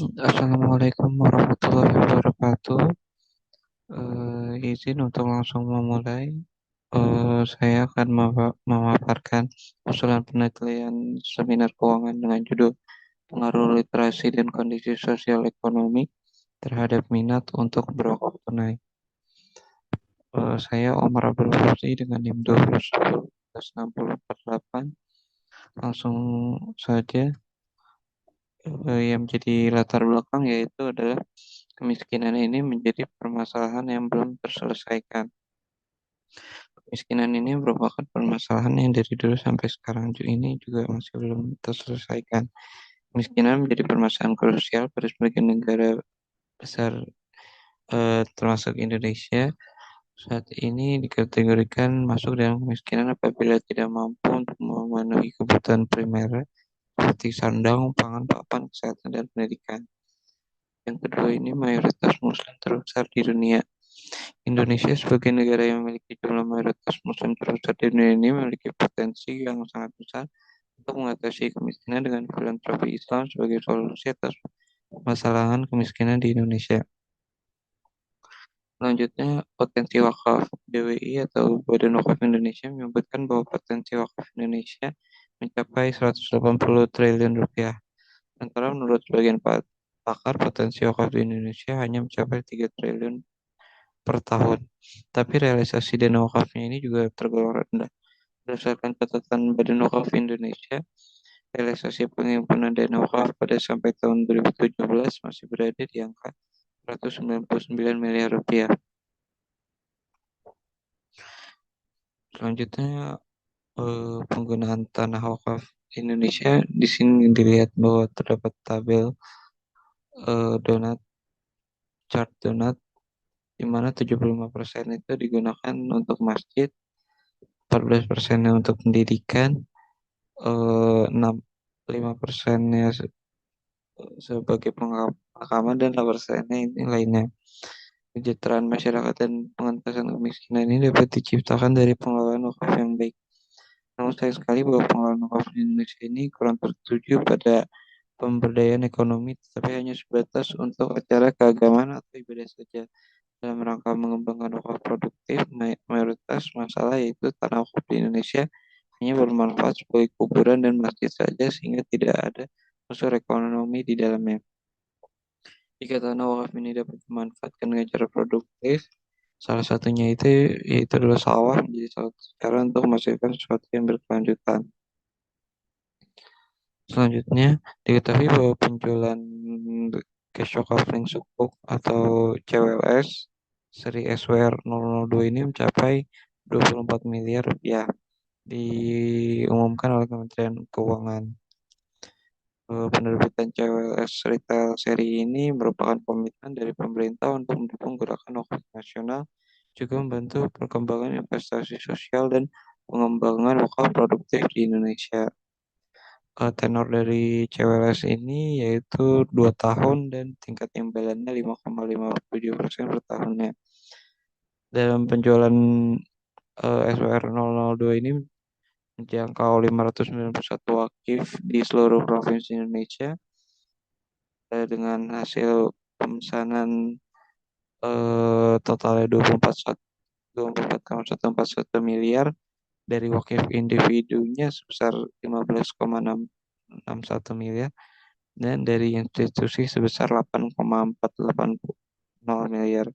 Assalamualaikum warahmatullahi wabarakatuh. Izin untuk langsung memulai. Saya akan memaparkan usulan penelitian seminar keuangan dengan judul Pengaruh Literasi dan Kondisi Sosial Ekonomi terhadap Minat untuk Berokok Tunai. Saya Omar Abdul Fauzi dengan NIM 2010-6048. Langsung saja, yang menjadi latar belakang yaitu adalah kemiskinan ini menjadi permasalahan yang belum terselesaikan. Kemiskinan ini merupakan permasalahan yang dari dulu sampai sekarang ini juga masih belum terselesaikan. Kemiskinan menjadi permasalahan krusial pada sebagian negara besar, termasuk Indonesia. Saat ini dikategorikan masuk dalam kemiskinan apabila tidak mampu untuk memenuhi kebutuhan primer seperti sandang, pangan, papan, kesehatan, dan pendidikan. Yang kedua ini mayoritas muslim terbesar di dunia. Indonesia sebagai negara yang memiliki jumlah mayoritas muslim terbesar di dunia ini memiliki potensi yang sangat besar untuk mengatasi kemiskinan dengan filantropi Islam sebagai solusi atas permasalahan kemiskinan di Indonesia. Selanjutnya, potensi wakaf BWI atau Badan Wakaf Indonesia menyebutkan bahwa potensi wakaf Indonesia mencapai 180 triliun rupiah. Sementara menurut sebagian pakar, potensi wakaf di Indonesia hanya mencapai 3 triliun per tahun. Tapi realisasi dana wakafnya ini juga tergolong rendah. Berdasarkan catatan Badan Wakaf Indonesia, realisasi penghimpunan dana wakaf pada sampai tahun 2017 masih berada di angka 199 miliar rupiah. Selanjutnya, penggunaan tanah wakaf Indonesia di sini dilihat bahwa terdapat tabel donat, chart donat, di mana 75% itu digunakan untuk masjid, 14% untuk pendidikan, 5%-nya sebagai pemakaman, dan 8%-nya ini lainnya. Kesejahteraan masyarakat dan pengentasan kemiskinan ini dapat diciptakan dari pengelolaan wakaf yang baik. Namun sayang sekali bahwa pengelolaan wakaf di Indonesia ini kurang tertuju pada pemberdayaan ekonomi, tetapi hanya sebatas untuk acara keagamaan atau ibadah saja. Dalam rangka mengembangkan wakaf produktif, mayoritas masalah yaitu tanah wakaf di Indonesia hanya bermanfaat sebagai kuburan dan masjid saja sehingga tidak ada unsur ekonomi di dalamnya. Jika tanah wakaf ini dapat dimanfaatkan dengan cara produktif, salah satunya itu yaitu adalah sawah menjadi salah satu cara untuk menghasilkan sesuatu yang berkelanjutan. Selanjutnya, diketahui bahwa penjualan cash coupling sukuk atau CWLS seri SWR 002 ini mencapai 24 miliar rupiah, diumumkan oleh Kementerian Keuangan. Penerbitan CWLS retail seri ini merupakan komitmen dari pemerintah untuk mendukung gerakan wakaf nasional, juga membantu perkembangan investasi sosial dan pengembangan wakaf produktif di Indonesia. Tenor dari CWLS ini yaitu 2 tahun dan tingkat imbalannya 5,57% per tahunnya. Dalam penjualan SWR 002 ini menjangkau 591 wakif di seluruh provinsi Indonesia, dengan hasil pemesanan totalnya 24,141 miliar, dari wakif individunya sebesar 15,661 miliar, dan dari institusi sebesar 8,480 miliar.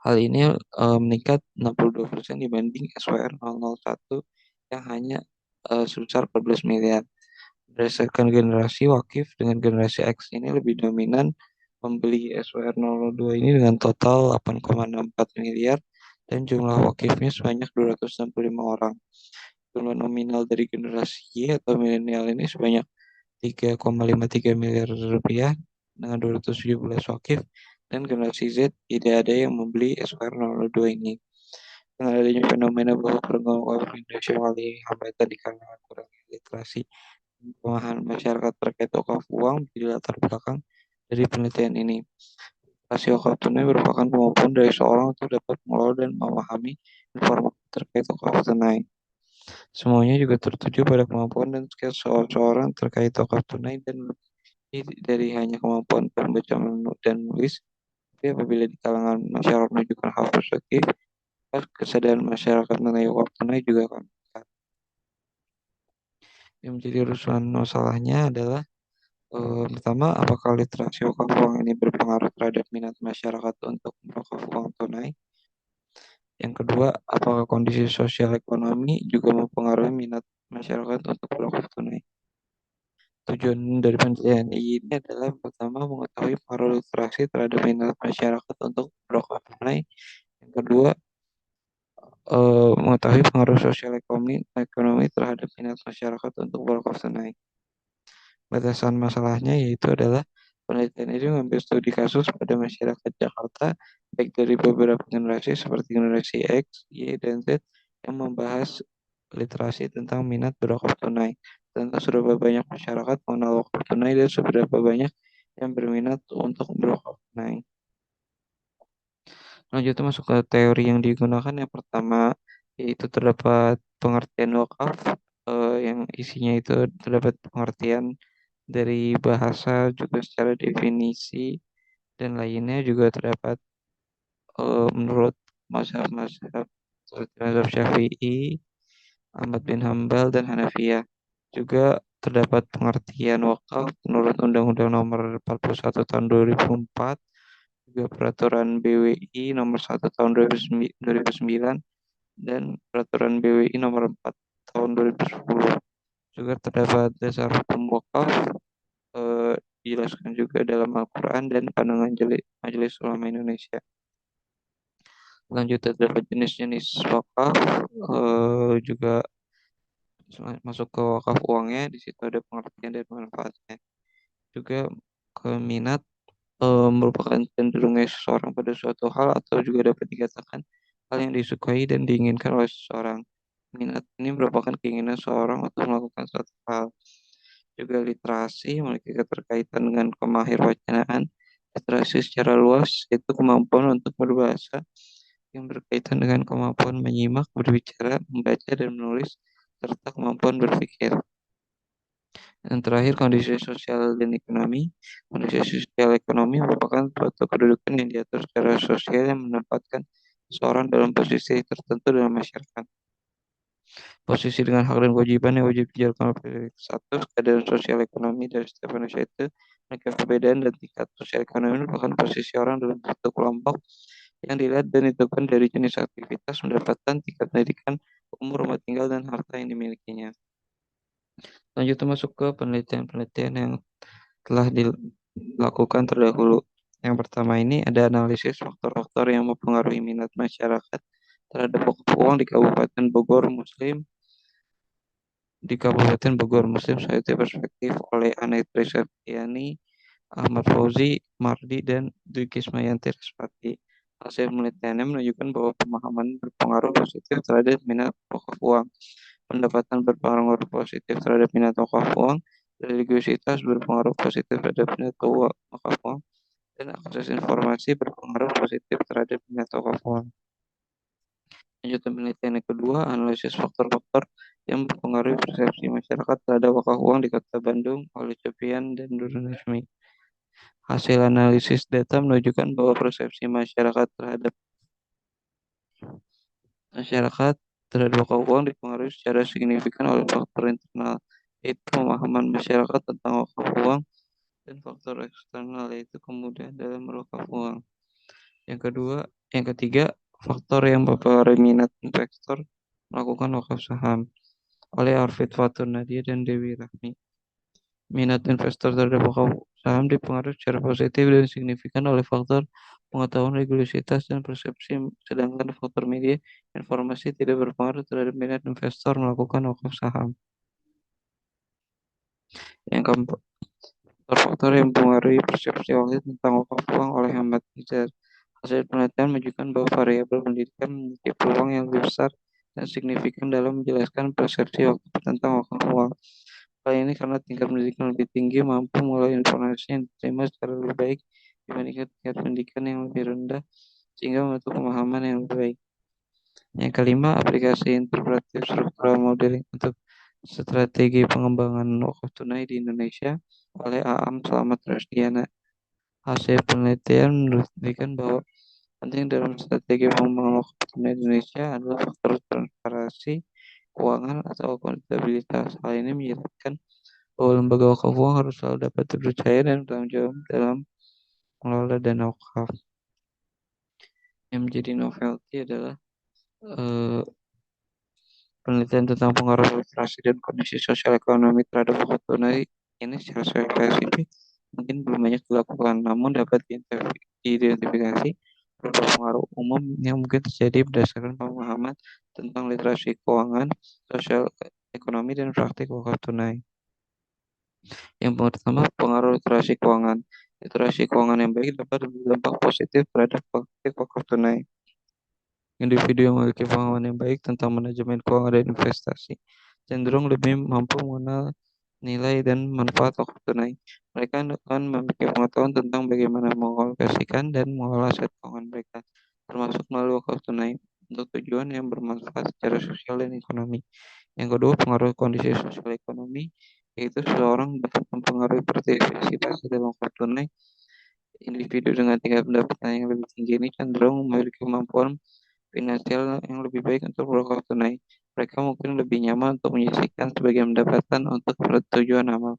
Hal ini meningkat 62% dibanding SWR 001 yang hanya sebesar 14 miliar. Berdasarkan generasi, wakif dengan generasi X ini lebih dominan membeli SWR 002 ini dengan total 8,64 miliar dan jumlah wakifnya sebanyak 265 orang. Jumlah nominal dari generasi Y atau milenial ini sebanyak 3,53 miliar rupiah dengan 217 wakif, dan generasi Z tidak ada yang membeli SWR 002 ini. Dengan adanya fenomena bahwa perkembangan wakaf Indonesia mengalami hambatan di kalangan kurangnya literasi, pemahaman masyarakat terkait wakaf uang menjadi latar belakang dari penelitian ini. Literasi wakaf tunai merupakan kemampuan dari seorang untuk dapat mengelola dan memahami informasi terkait wakaf tunai. Semuanya juga tertuju pada kemampuan dan skill seorang terkait wakaf tunai dan dari hanya kemampuan membaca dan menulis, tapi apabila di kalangan masyarakat menunjukkan hal positif, kesadaran masyarakat mengenai uang tunai juga akan meningkat. Yang menjadi urusan masalahnya adalah pertama, apakah literasi wakaf uang ini berpengaruh terhadap minat masyarakat untuk wakaf uang tunai? Yang kedua, apakah kondisi sosial ekonomi juga mempengaruhi minat masyarakat untuk wakaf tunai? Tujuan dari penelitian ini adalah pertama mengetahui pengaruh literasi terhadap minat masyarakat untuk wakaf tunai. Yang kedua, mengetahui pengaruh sosial ekonomi terhadap minat masyarakat untuk wakaf tunai. Batasan masalahnya yaitu adalah penelitian ini mengambil studi kasus pada masyarakat Jakarta, baik dari beberapa generasi seperti generasi X, Y, dan Z, yang membahas literasi tentang minat berwakaf tunai, tentang seberapa banyak masyarakat mengenal wakaf tunai dan seberapa banyak yang berminat untuk berwakaf tunai. Lanjutnya masuk ke teori yang digunakan. Yang pertama yaitu terdapat pengertian wakaf, yang isinya itu terdapat pengertian dari bahasa juga secara definisi dan lainnya juga terdapat menurut mazhab-mazhab seperti mazhab Syafi'i, Ahmad bin Hambal dan Hanafiyah. Juga terdapat pengertian wakaf menurut Undang-Undang Nomor 41 Tahun 2004, juga Peraturan BWI Nomor 1 Tahun 2009 dan Peraturan BWI Nomor 4 Tahun 2010. Juga terdapat dasar hukum wakaf, dijelaskan juga dalam Al-Quran dan pandangan Majelis Ulama Indonesia. Lanjut terdapat jenis-jenis wakaf, juga masuk ke wakaf uangnya. Di situ ada pengertian dan manfaatnya. Juga ke minat, merupakan cenderungnya seseorang pada suatu hal atau juga dapat dikatakan hal yang disukai dan diinginkan oleh seseorang. Minat ini merupakan keinginan seseorang untuk melakukan suatu hal. Juga literasi memiliki keterkaitan dengan kemahirwacanaan. Literasi secara luas yaitu kemampuan untuk berbahasa yang berkaitan dengan kemampuan menyimak, berbicara, membaca, dan menulis, serta kemampuan berpikir. Yang terakhir, kondisi sosial dan ekonomi. Kondisi sosial ekonomi merupakan suatu kedudukan yang diatur secara sosial yang menempatkan seseorang dalam posisi tertentu dalam masyarakat. Posisi dengan hak dan kewajiban yang wajib dijalankan oleh satu, keadaan sosial ekonomi dari setiap manusia itu mereka perbedaan dan tingkat sosial ekonomi merupakan posisi orang dalam satu kelompok yang dilihat dan ditentukan dari jenis aktivitas, pendapatan, tingkat pendidikan, umur, rumah tinggal, dan harta yang dimilikinya. Lanjut masuk ke penelitian-penelitian yang telah dilakukan terdahulu. Yang pertama ini ada analisis faktor-faktor yang mempengaruhi minat masyarakat terhadap wakaf uang di Kabupaten Bogor Muslim. Di Kabupaten Bogor Muslim Society Perspektif oleh Anetri Septiani, Ahmad Fauzi, Mardi, dan Dwi Kismayanti Respati. Hasil penelitiannya menunjukkan bahwa pemahaman berpengaruh positif terhadap minat wakaf uang, pendapatan berpengaruh positif terhadap minat wakaf uang, religiositas berpengaruh positif terhadap minat wakaf uang, dan akses informasi berpengaruh positif terhadap minat wakaf uang. Lanjutan penelitian yang kedua, analisis faktor-faktor yang mempengaruhi persepsi masyarakat terhadap wakaf uang di Kota Bandung oleh Copian dan Nurul Nazmi. Hasil analisis data menunjukkan bahwa persepsi masyarakat terhadap wakaf uang dipengaruhi secara signifikan oleh faktor internal, yaitu pemahaman masyarakat tentang wakaf uang, dan faktor eksternal, yaitu kemudahan dalam berwakaf uang. Yang ketiga, faktor yang mempengaruhi minat investor melakukan wakaf saham oleh Arvid Fatur Nadia dan Dewi Rahmi. Minat investor terhadap wakaf saham dipengaruhi secara positif dan signifikan oleh faktor pengetahuan regulasitas dan persepsi, sedangkan faktor media informasi tidak berpengaruh terhadap minat investor melakukan wakaf saham. Yang keempat, faktor yang mempengaruhi persepsi orang tentang wakaf uang oleh Ahmad Nizar. Hasil penelitian menunjukkan bahwa variabel pendidikan memiliki peluang yang lebih besar dan signifikan dalam menjelaskan persepsi wakaf tentang wakaf uang. Hal ini karena tingkat pendidikan lebih tinggi mampu mengolah informasi yang diterima secara lebih baik dibandingkan tingkat pendidikan yang lebih rendah, sehingga membentuk pemahaman yang lebih baik. Yang kelima, aplikasi interpretif struktural modeling. Untuk Strategi pengembangan wakaf tunai di Indonesia oleh Aam Slamet Rasdiana. Hasil penelitian menunjukkan bahwa penting dalam strategi pengembangan wakaf tunai di Indonesia adalah faktor transparansi keuangan atau akuntabilitas. Hal ini menjelaskan bahwa lembaga wakaf uang harus selalu dapat dipercaya dan bertanggung jawab dalam mengelola dana wakaf. Yang menjadi novelty adalah eh, penelitian tentang pengaruh literasi dan kondisi sosial ekonomi terhadap wakaf tunai ini secara spesifik mungkin belum banyak dilakukan, namun dapat diidentifikasi beberapa pengaruh umum yang mungkin terjadi berdasarkan pemahaman tentang literasi keuangan, sosial ekonomi, dan praktik wakaf tunai. Yang pertama, pengaruh literasi keuangan. Literasi keuangan yang baik dapat berdampak positif terhadap praktik wakaf tunai. Individu yang memiliki pemahaman yang baik tentang manajemen keuangan dan investasi cenderung lebih mampu mengenal nilai dan manfaat wakaf tunai. Mereka akan memiliki pengetahuan tentang bagaimana mengalokasikan dan mengelola aset keuangan mereka, termasuk melalui wakaf tunai, untuk tujuan yang bermanfaat secara sosial dan ekonomi. Yang kedua, pengaruh kondisi sosial ekonomi, yaitu seseorang dapat mempengaruhi partisipasi dalam wakaf tunai. Individu dengan tingkat pendapatan yang lebih tinggi ini cenderung memiliki kemampuan finansial yang lebih baik untuk berwakaf tunai. Mereka mungkin lebih nyaman untuk menyisihkan sebagian pendapatan untuk tujuan amal.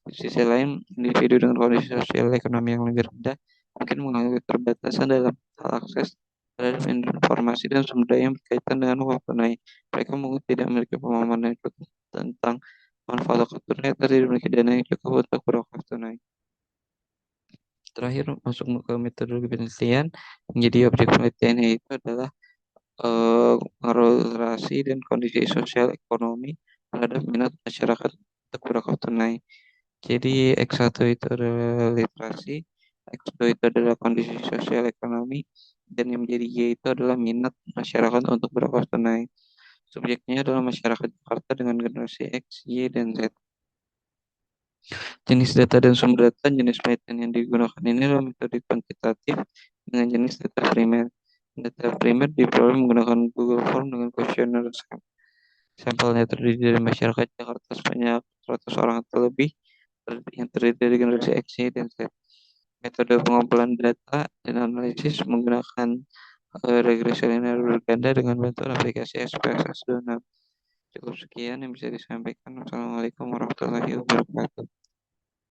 Di sisi lain, individu dengan kondisi sosial ekonomi yang lebih rendah mungkin mengalami keterbatasan dalam hal akses terhadap informasi dan sumber daya yang berkaitan dengan wakaf tunai. Mereka mungkin tidak memiliki pemahaman yang cukup tentang manfaat wakaf tunai atau tidak memiliki dana yang cukup untuk berwakaf tunai. Terakhir, masuk ke metodologi penelitian, menjadi objek penelitian yaitu adalah pengaruh literasi dan kondisi sosial ekonomi terhadap minat masyarakat untuk berwakaf tunai. Jadi X1 itu adalah literasi, X2 itu adalah kondisi sosial ekonomi, dan yang menjadi Y itu adalah minat masyarakat untuk berwakaf tunai. Subjeknya adalah masyarakat Jakarta dengan generasi X, Y, dan Z. Jenis data dan sumber data, jenis penelitian yang digunakan ini adalah metode kuantitatif dengan jenis data primer. Data primer diperoleh menggunakan Google Form dengan kuesioner. Sampelnya terdiri dari masyarakat Jakarta sebanyak 100 orang atau lebih yang terdiri dari generasi X, Y, dan Z. Metode pengumpulan data dan analisis menggunakan regresi linear berganda dengan bantuan aplikasi SPSS 26. Cukup sekian yang bisa disampaikan. Wassalamualaikum warahmatullahi wabarakatuh.